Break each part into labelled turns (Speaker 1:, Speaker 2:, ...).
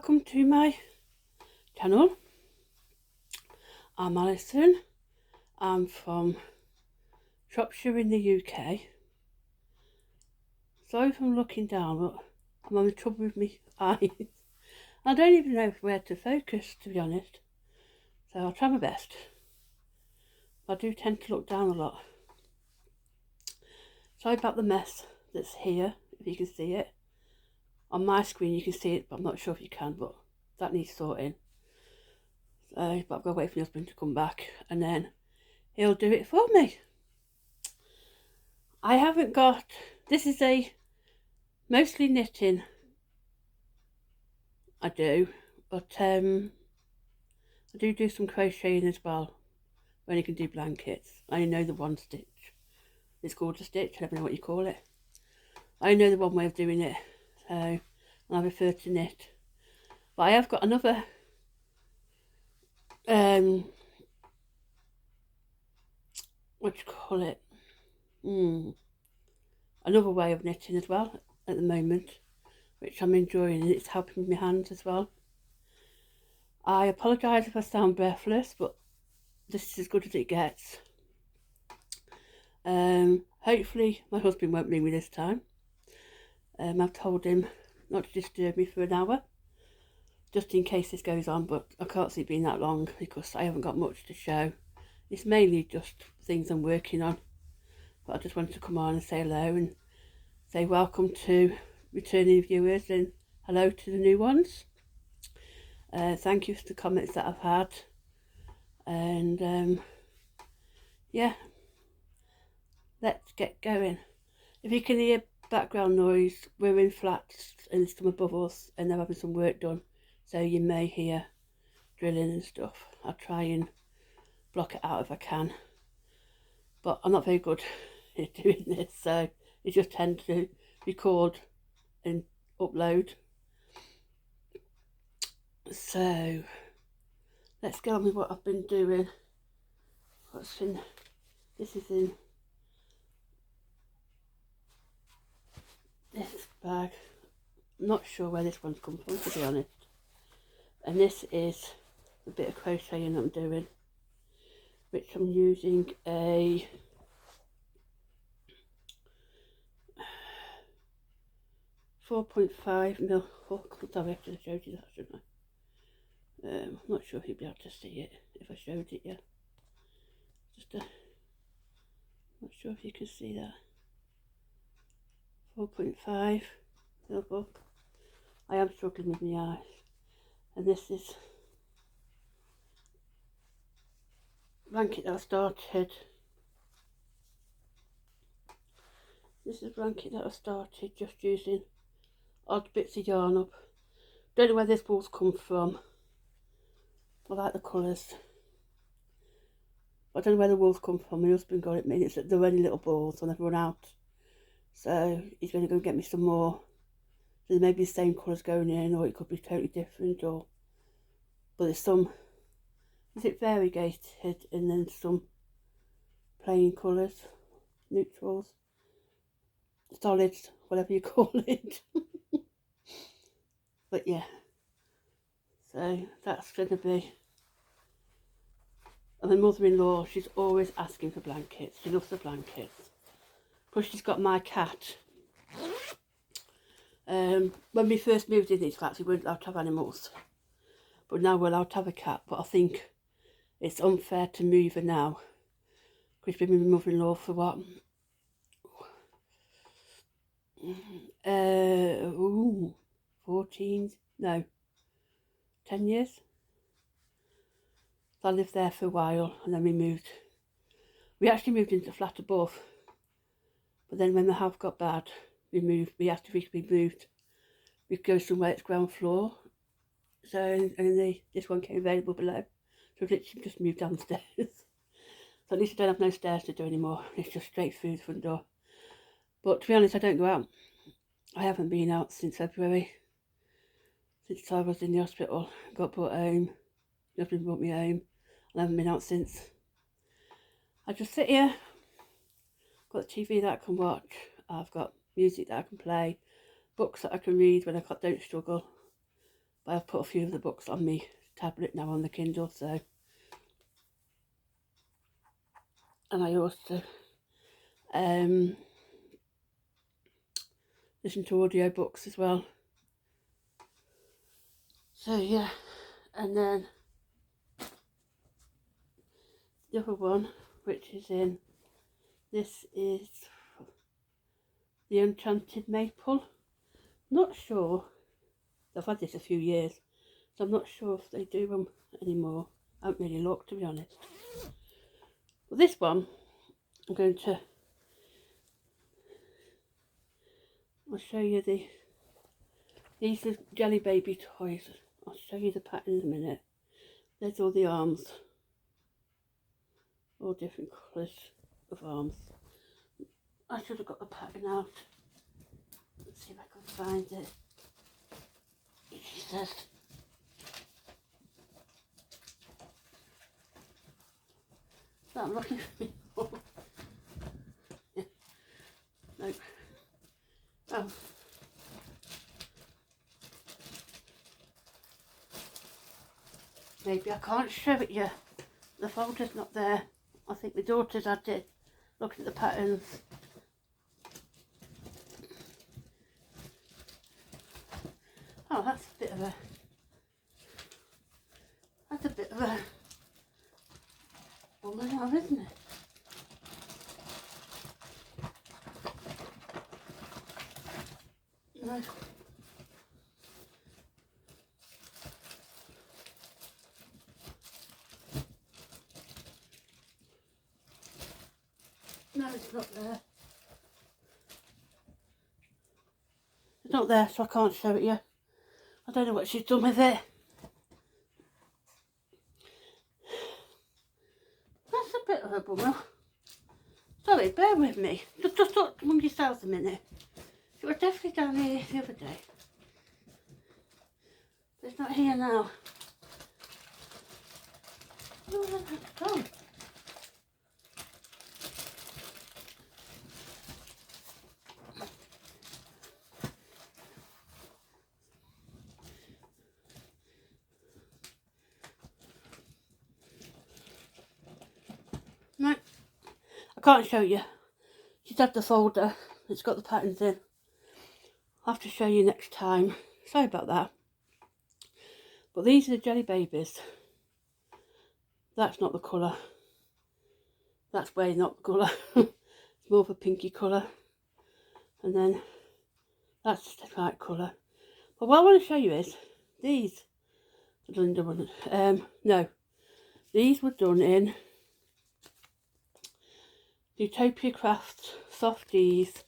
Speaker 1: welcome to my channel. I'm Alison. I'm from Shropshire in the UK. Sorry if I'm looking down, but I'm having trouble with my eyes. I don't even know where to focus, to be honest, so I'll try my best. I do tend to look down a lot. Sorry about the mess that's here, if you can see it. On my screen you can see it, but I'm not sure if you can, but that needs sorting. So, but I've got to wait for my husband to come back and then he'll do it for me. I haven't got, this is a mostly knitting I do, but I do some crocheting as well when you can do blankets. I know the one stitch. It's called a stitch, I don't know what you call it. I know the one way of doing it, so I prefer to knit. But I have got another what do you call it? Another way of knitting as well at the moment, which I'm enjoying, and it's helping my hands as well. I apologise if I sound breathless, but this is as good as it gets. Hopefully my husband won't ring me this time. I've told him not to disturb me for an hour, just in case this goes on, but I can't see it being that long because I haven't got much to show. It's mainly just things I'm working on, but I just wanted to come on and say hello and say welcome to returning viewers and hello to the new ones. Thank you for the comments that I've had, and yeah, let's get going. If you can hear background noise, we're in flats and there's some above us and they're having some work done, so you may hear drilling and stuff. I'll try and block it out if I can, but I'm not very good at doing this, so I just tend to record and upload. So let's get on with what I've been doing. This is in this bag. I'm not sure where this one's come from, to be honest. And this is a bit of crocheting I'm doing, which I'm using a .5mm hook. Sorry, I should have showed you that, shouldn't I? I'm not sure if you'll be able to see it if I showed it yet. Not sure if you can see that. 4.5 mil hook. I am struggling with my eyes. And this is blanket that I started. This is a blanket that I started just using odd bits of yarn up. Don't know where this wool's come from. I like the colours. I don't know where the wool's come from. My husband got it me. They're only little balls and they've run out. So he's going to go and get me some more. So there may be the same colours going in, or it could be totally different, but there's some, is it variegated, and then some plain colours, neutrals, solids, whatever you call it. But yeah, so that's going to be. And my mother-in-law, she's always asking for blankets. She loves the blankets. Plus she's got my cat. When we first moved in these flats, we weren't allowed to have animals. But now we're allowed to have a cat. But I think it's unfair to move her now. Because she's been with my mother-in-law for what? 10 years. So I lived there for a while and then we moved. We actually moved into the flat above. But then when the house got bad, we moved. We moved. We go somewhere that's ground floor. So and this one came available below. So we literally just moved downstairs. So at least I don't have no stairs to do anymore. It's just straight through the front door. But to be honest, I don't go out. I haven't been out since February. Since I was in the hospital. Got brought home. Nothing brought me home. I haven't been out since. I just sit here. Got the TV that I can watch. I've got music that I can play. Books that I can read when I don't struggle. But I've put a few of the books on my tablet now on the Kindle, so. And I also listen to audio books as well. So yeah, and then the other one, which is in, this is the Enchanted Maple. Not sure, I've had this a few years, so I'm not sure if they do them anymore. I haven't really looked, to be honest. But this one, I'm going to, I'll show you these are Jelly Baby toys. I'll show you the pattern in a minute. There's all the arms, all different colours of arms. I should have got the pattern out. Let's see if I can find it. She says, that I'm looking for me. Yeah. No. Oh. Maybe I can't show it you. The folder's not there. I think my daughter's had it. Look at the patterns. Oh, that's a bit of a woman now, isn't it? No. No, it's not there. It's not there, so I can't show it you. I don't know what she's done with it. That's a bit of a bummer. Sorry, bear with me. Just look among yourselves a minute. It was definitely down here the other day. But it's not here now. Oh, where has it gone? No, I can't show you. She's had the folder. It's got the patterns in. I'll have to show you next time. Sorry about that. But these are the Jelly Babies. That's not the colour. That's way not the colour. It's more of a pinky colour. And then that's the right colour. But what I want to show you is these are done. No, these were done in Utopiacrafts Softies.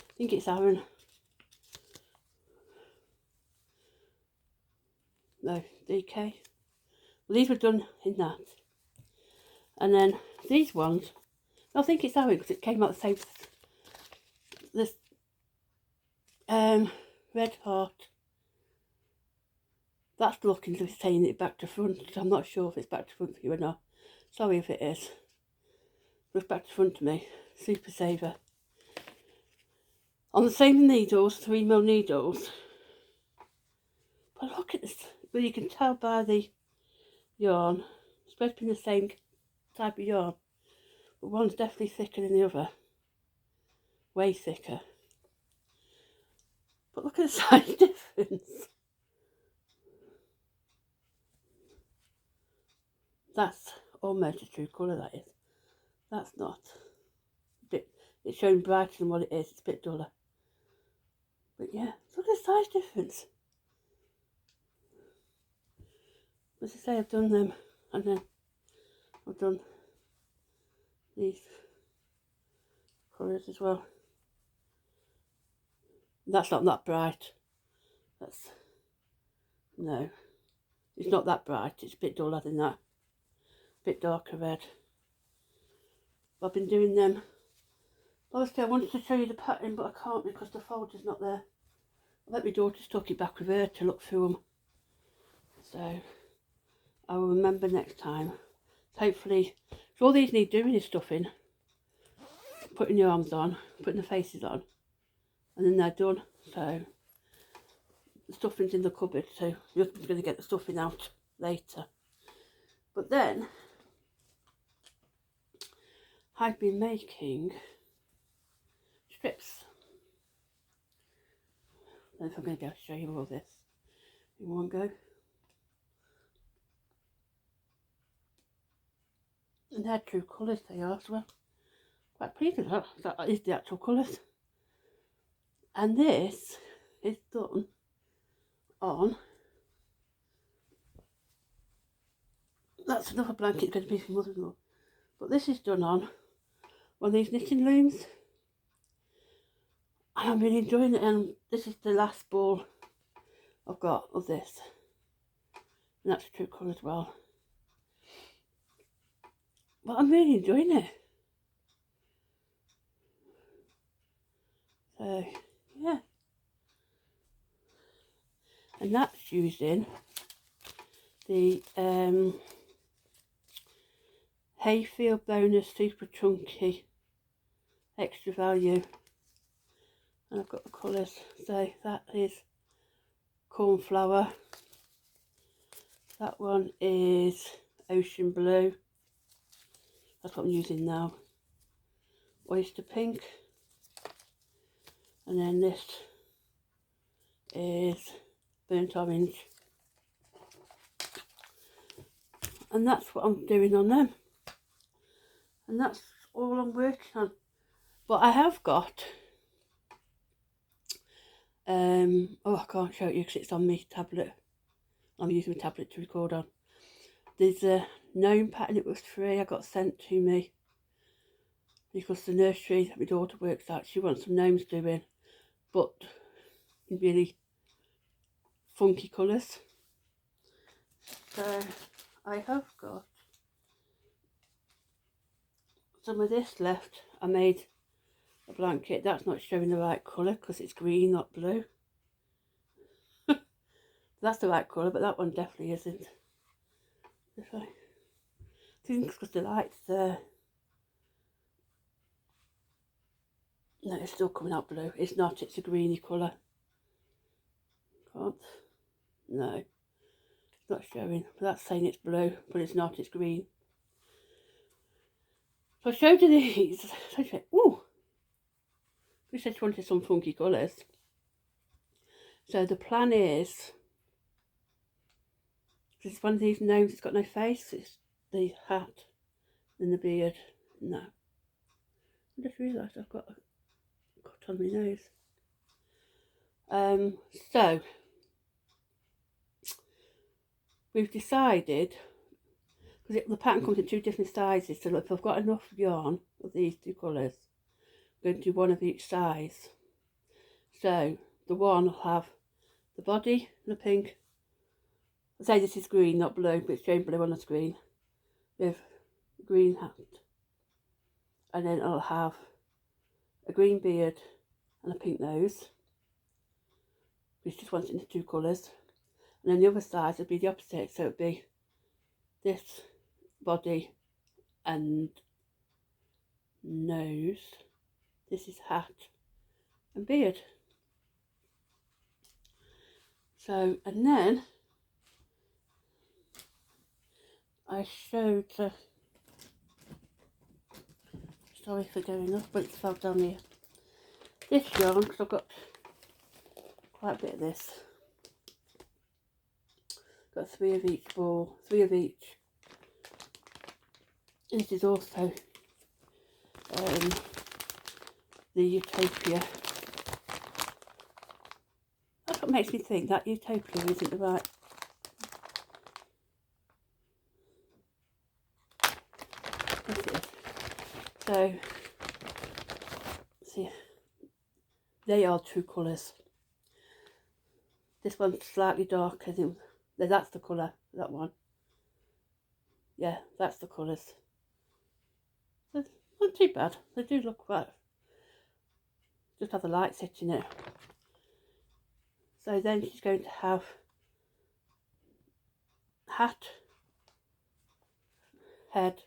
Speaker 1: I think it's Aaron. No, DK. Well, these were done in that. And then these ones, I think it's Aaron because it came out the same. This red heart. That's looking to saying it back to front. I'm not sure if it's back to front for you or not. Sorry if it is. But it's back to front to me. Super Saver. On the same needles, 3mm needles. But look at this. Well, you can tell by the yarn. It's supposed to be the same type of yarn. But one's definitely thicker than the other. Way thicker. But look at the size difference. That's almost a true colour, that is. That's not. It's showing brighter than what it is. It's a bit duller. But yeah, look at the size difference. As I say, I've done them, and then I've done these colours as well. That's not that bright. That's, no, it's not that bright. It's a bit duller than that. A bit darker red. But I've been doing them. Obviously I wanted to show you the pattern, but I can't because the folder's not there. I bet my daughter's took it back with her to look through them. So I will remember next time. Hopefully, so all these need doing is stuffing. Putting your arms on, putting the faces on. and then they're done. So the stuffing's in the cupboard, so your husband's going to get the stuffing out later. But then I've been making strips. I don't know if I'm going to be able to show you all this in one go. And they're true colours they are, so I'm quite pleased with that. That is the actual colours. And this is done on, that's another blanket going to be for mother-in-law, but this is done on one of these knitting looms, and I'm really enjoying it. And this is the last ball I've got of this, and that's a true colour as well. But I'm really enjoying it. So yeah, and that's using the Hayfield Bonus Super Chunky Extra Value, and I've got the colours. So that is cornflower, that one is ocean blue, that's what I'm using now, oyster pink, and then this is burnt orange, and that's what I'm doing on them, and that's all I'm working on. But I have got oh, I can't show it you because it's on my tablet. I'm using my tablet to record on. There's a gnome pattern, it was free, I got sent to me because the nursery that my daughter works at, she wants some gnomes doing, but in really funky colours. So I have got some of this left. I made a blanket, that's not showing the right colour because it's green, not blue. That's the right colour, but that one definitely isn't. If I think it's because the light's there. No, it's still coming out blue. It's not, it's a greeny colour. Can't. No, it's not showing. That's saying it's blue, but it's not, it's green. So I showed you these. So I said, ooh, we said she wanted some funky colours. So the plan is, this is one of these gnomes, it's got no face, it's the hat and the beard. No. I just realised I've got a cut on my nose. So we've decided, because the pattern comes in two different sizes, so if I've got enough yarn of these two colours, I'm going to do one of each size. So the one will have the body, the pink, I'll say this is green, not blue, but it's showing blue on the screen, with a green hat, and then I'll have a green beard and a pink nose, which just wants it in two colours, and then the other side would be the opposite, so it would be this body and nose, this is hat and beard. So, and then I showed, sorry for going off, but it's fell down here, this yarn, because I've got quite a bit of this. Got 3 of each ball, 3 of each. This is also the Utopia. That's what makes me think that Utopia isn't the right. Yes, it is. So, see, they are true colours. This one's slightly darker than, that's the colour, that one. Yeah, that's the colours. So, not too bad. They do look quite, just have the light set in it. So then she's going to have hat, head,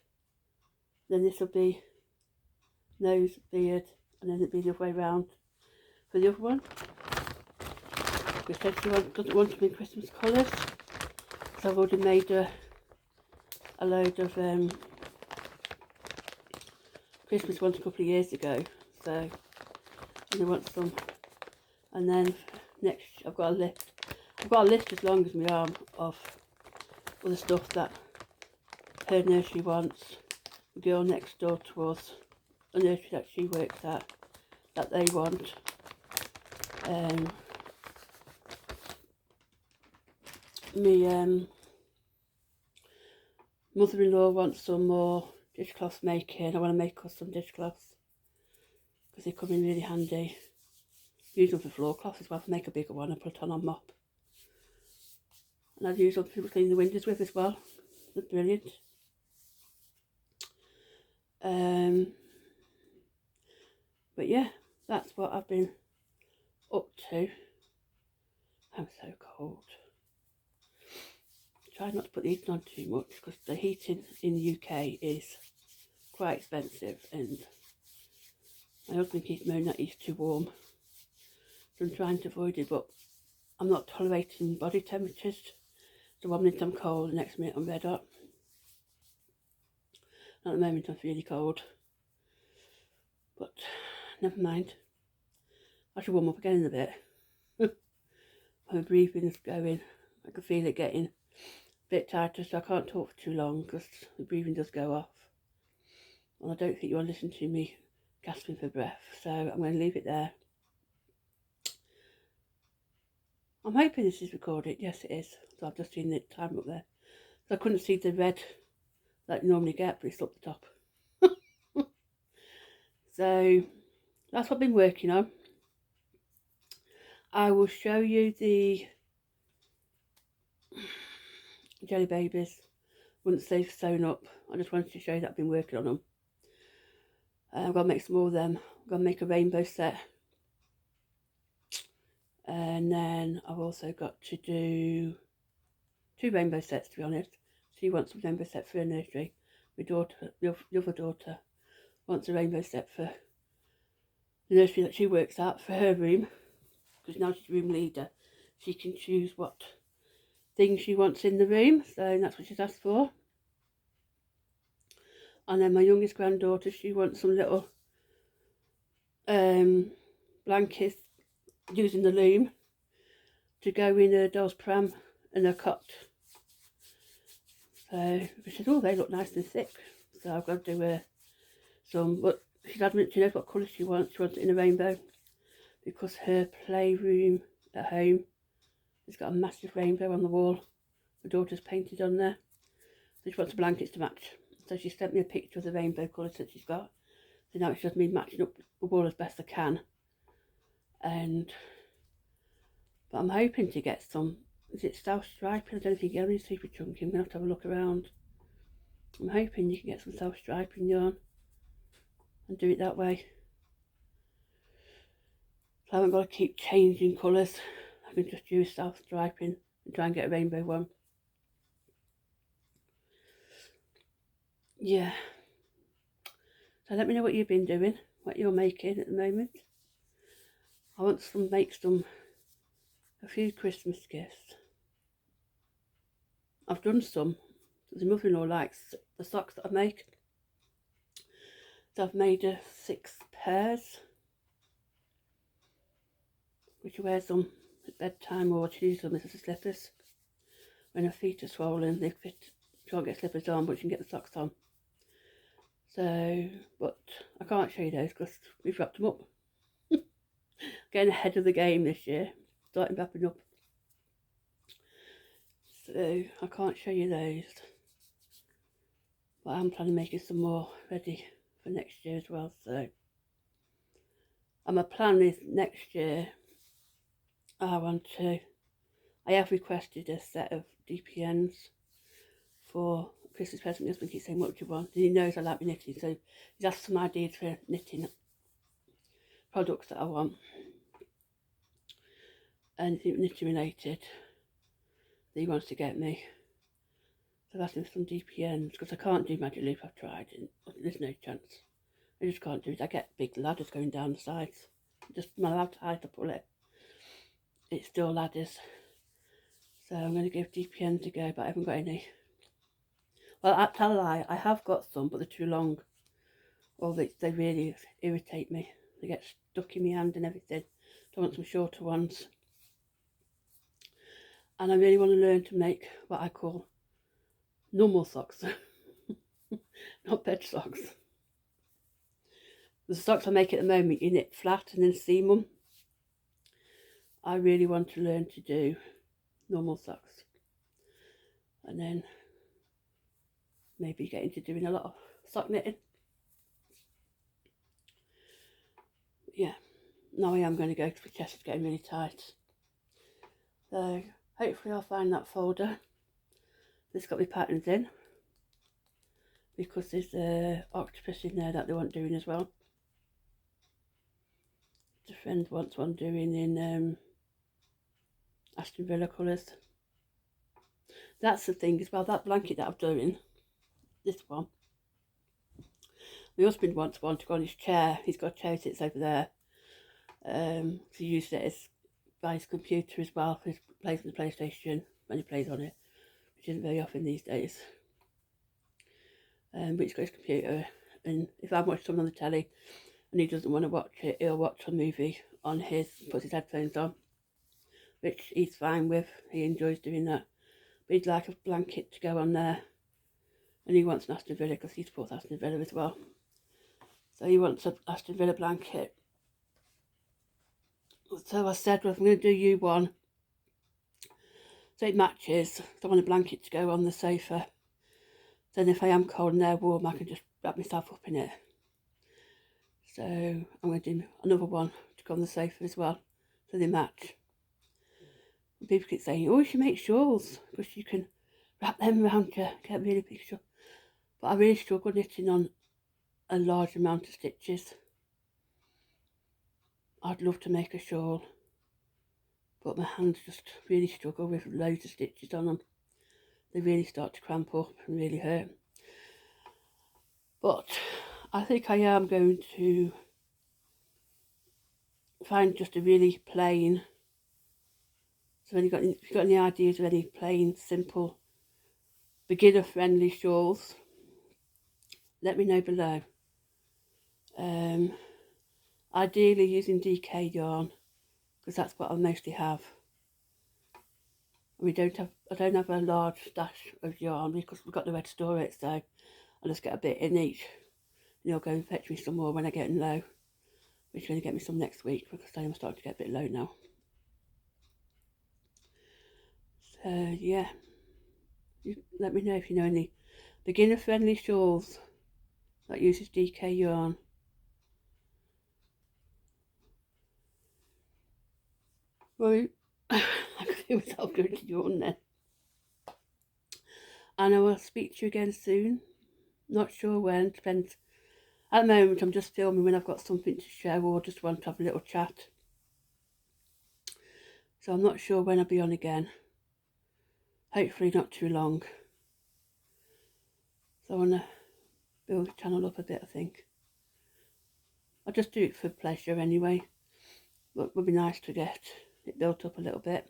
Speaker 1: then this will be nose, beard, and then it'll be the other way round. for the other one. She said she doesn't want them in Christmas colours, so I've already made a load of Christmas ones a couple of years ago, so I want some. And then next, I've got a list as long as my arm of all the stuff that her nursery wants. The girl next door to us, the nursery that she works at, that they want. My mother-in-law wants some more dishcloths making. I want to make us some dishcloths because they come in really handy. Use them for floor cloths as well, to make a bigger one and put it on mop. And I'd use them to clean the windows with as well. They're brilliant. But yeah, that's what I've been up to. I'm so cold. Try not to put the heating on too much because the heating in the UK is quite expensive, and my husband keeps moaning that he's too warm. So I'm trying to avoid it, but I'm not tolerating body temperatures. So 1 minute I'm cold, the next minute I'm red hot. At the moment I'm really cold, but never mind. I should warm up again in a bit. My breathing's going. I can feel it getting a bit tighter, so I can't talk for too long because the breathing does go off. And I don't think you want to listen to me gasping for breath, so I'm going to leave it there. I'm hoping this is recorded. Yes, it is. So I've just seen the time up there. So I couldn't see the red like you normally get, but it's up the top. So that's what I've been working on. I will show you the jelly babies once they've sewn up. I just wanted to show you that I've been working on them. I've got to make some more of them. I'm going to make a rainbow set. And then I've also got to do 2 rainbow sets, to be honest. She wants a rainbow set for her nursery. My daughter, the other daughter, wants a rainbow set for the nursery that she works at for her room. Because now she's room leader, she can choose what things she wants in the room. So that's what she's asked for. And then my youngest granddaughter, she wants some little blankets using the loom to go in her doll's pram and her cot. So she said, oh, they look nice and thick. So I've got to do her some, but she's adamant she knows what colour she wants. She wants it in a rainbow because her playroom at home has got a massive rainbow on the wall. My daughter's painted on there. So she wants the blankets to match. So she sent me a picture of the rainbow colours that she's got. So now it's just me matching up the wall as best I can. But I'm hoping to get some, is it South Striping? I don't think it's super chunky. I'm going to have a look around. I'm hoping you can get some South Striping yarn and do it that way. So I haven't got to keep changing colours. I can just use South Striping and try and get a rainbow one. Yeah. So let me know what you've been doing, what you're making at the moment. I want to make a few Christmas gifts. I've done some. The mother-in-law likes the socks that I make. So I've made 6 pairs. Which she wears them at bedtime, or she uses them as slippers. When her feet are swollen, they fit. She can't get slippers on, but she can get the socks on. So, but I can't show you those because we've wrapped them up. Getting ahead of the game this year, starting wrapping up. So I can't show you those. But I'm planning on making some more ready for next year as well. So, and my plan is next year I have requested a set of DPNs for Christmas present. My husband keeps saying, what do you want? And he knows I like my knitting, so he's asked some ideas for knitting products that I want. Anything knitting related that he wants to get me. So I've asked him for some DPNs because I can't do magic loop. I've tried and there's no chance. I just can't do it. I get big ladders going down the sides. just no matter how tight I pull it, it still ladders. So I'm going to give DPNs a go, but I haven't got any. Well, I tell a lie, I have got some, but they're too long. Or they really irritate me. They get stuck in my hand and everything. So I want some shorter ones. And I really want to learn to make what I call normal socks. Not bed socks. The socks I make at the moment, you knit flat and then seam them. I really want to learn to do normal socks. And then maybe get into doing a lot of sock knitting. Yeah, now I am going to go because my chest is getting really tight. So hopefully I'll find that folder that's got my patterns in, because there's an octopus in there that they want doing as well. The friend wants one doing in Aston Villa colours. That's the thing as well, that blanket that I'm doing, this one, my husband wants one to go on his chair. He's got a chair that sits over there. He uses it as by his computer as well, for his plays on the PlayStation when he plays on it, which isn't very often these days. But he's got his computer, and if I watch something on the telly and he doesn't want to watch it, he'll watch a movie on his, puts his headphones on, which he's fine with. He enjoys doing that. But he'd like a blanket to go on there, and he wants an Aston Villa because he supports Aston Villa as well. So he wants an Aston Villa blanket. So I said, well, I'm going to do you one so it matches. So I want a blanket to go on the sofa. Then if I am cold and they're warm, I can just wrap myself up in it. So I'm going to do another one to go on the sofa as well, so they match. And people keep saying, oh, you should make shawls, because you can wrap them around you, get really big shawl. But I really struggle knitting on a large amount of stitches. I'd love to make a shawl, but my hands just really struggle with loads of stitches on them. They really start to cramp up and really hurt. But I think I am going to find just a really plain. So if you've got any ideas of any plain, simple, beginner-friendly shawls, let me know below. Ideally using DK yarn, because that's what I mostly have. I don't have a large stash of yarn because we've got the red store, so I'll just get a bit in each, and I'll go and fetch me some more when I get in low, which is going to get me some next week, because I'm starting to get a bit low now. So yeah, let me know if you know any beginner friendly shawls that uses DK yarn. Right, I could feel myself going to yawn then. And I will speak to you again soon. Not sure when, depends. At the moment I'm just filming when I've got something to share, or just want to have a little chat. So I'm not sure when I'll be on again. Hopefully not too long. So I want to build the channel up a bit, I think. I'll just do it for pleasure anyway. But it would be nice to get it built up a little bit.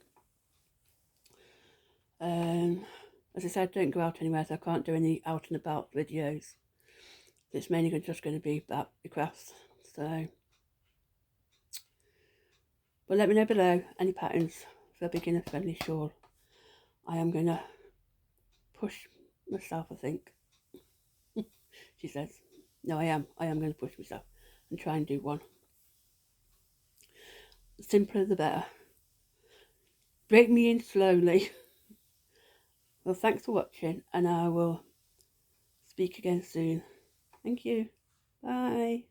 Speaker 1: As I said, don't go out anywhere, so I can't do any out and about videos. It's mainly just going to be about the crafts. So, but let me know below any patterns for a beginner friendly shawl. I am going to push myself, I think. She says. No, I am going to push myself and try and do one. The simpler the better. Break me in slowly. Well, thanks for watching, and I will speak again soon. Thank you. Bye.